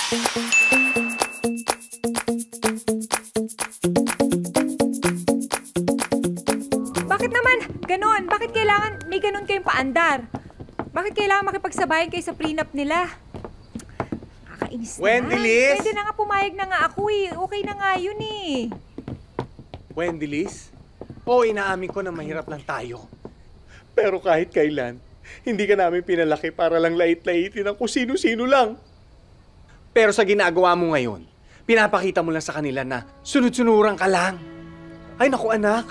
Bakit naman ganon? Bakit kailangan may ganon kayong paandar? Bakit kailangan makipagsabayan kayo sa prenup nila? Kakainis na. Wendy Liz! Pwede na nga, pumayag na nga ako eh. Okay na nga yun eh. Wendy Liz? Oo, inaamin ko na mahirap lang tayo. Pero kahit kailan, hindi ka namin pinalaki para lang lait-laitin ang kung sino-sino lang. Pero sa ginagawa mo ngayon, pinapakita mo lang sa kanila na sunod-sunuran ka lang. Ay naku anak,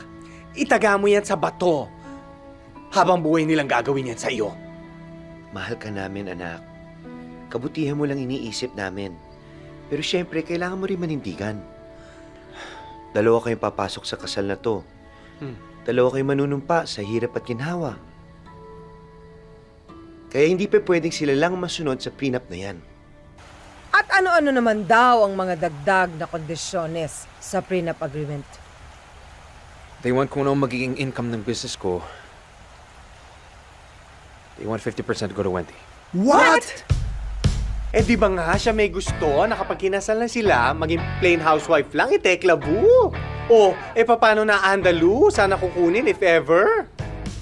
itaga mo yan sa bato. Habang buhay nilang gagawin yan sa iyo. Mahal ka namin, anak. Kabutihan mo lang iniisip namin. Pero syempre, kailangan mo rin manindigan. Dalawa kayong papasok sa kasal na to. Dalawa kayong manunumpa sa hirap at ginhawa. Kaya hindi pa pwedeng sila lang masunod sa prenup na yan. At ano-ano naman daw ang mga dagdag na kondisyones sa prenup agreement? They want kung ano magiging income ng business ko. They want 50% to go to Wendy. What? Eh di ba nga siya may gusto na kapag kinasal na sila, maging plain housewife lang, itekla-bu. O, paano na Andalu? Sana kukunin if ever.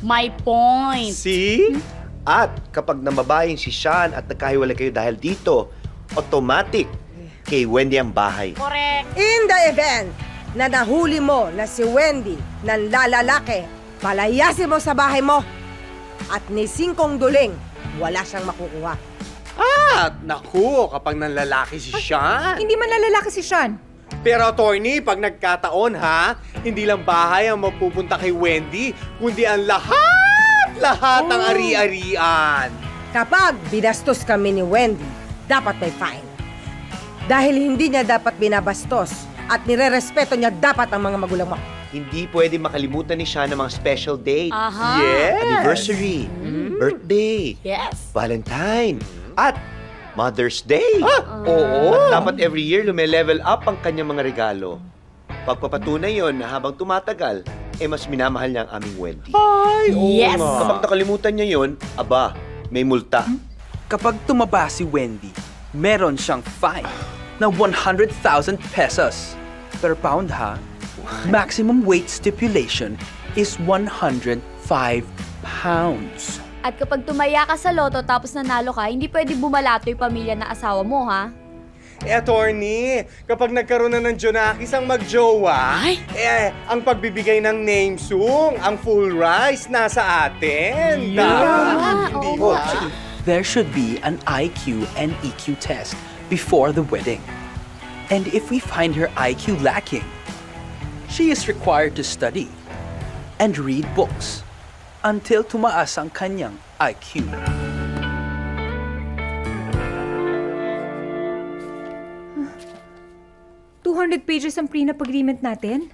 My point. See? At kapag namabayin si Sean at nagkahiwalay kayo dahil dito, automatic kay Wendy ang bahay. Correct. In the event na nahuli mo na si Wendy ng lalalaki, palayasin mo sa bahay mo. At ni Singkong Duling, wala siyang makukuha. Naku, kapag nanlalaki si Sean. Hindi man nalalaki si Sean. Pero attorney, pag nagkataon ha, hindi lang bahay ang mapupunta kay Wendy, kundi ang lahat ng ari-arian. Kapag binastos kami ni Wendy, dapat may fine. Dahil hindi niya dapat binabastos at nire-respeto niya dapat ang mga magulang mo. Hindi pwede makalimutan ni Sean ng mga special date. Aha. Yes. Anniversary, birthday, Yes. Valentine, at Mother's Day. Oo. At dapat every year lume-level up ang kanyang mga regalo. Pagpapatunay yon na habang tumatagal, mas minamahal niya ang aming Wendy. Ay, Yes. Kapag nakalimutan niya yon, aba, may multa. Kapag tumaba si Wendy, meron siyang fine na 100,000 pesos per pound ha. Maximum weight stipulation is 105 pounds. At kapag tumaya ka sa loto tapos nanalo ka, hindi pwede bumalato yung pamilya ng asawa mo, ha? Attorney, kapag nagkaroon na ng Jonakis ang magjowa, Ay! ang pagbibigay ng name sung, ang full rice, nasa atin. Hindi oo. ba? There should be an IQ and EQ test before the wedding. And if we find her IQ lacking, she is required to study and read books until tumaas ang kanyang IQ. $200 pages ang prenup agreement natin?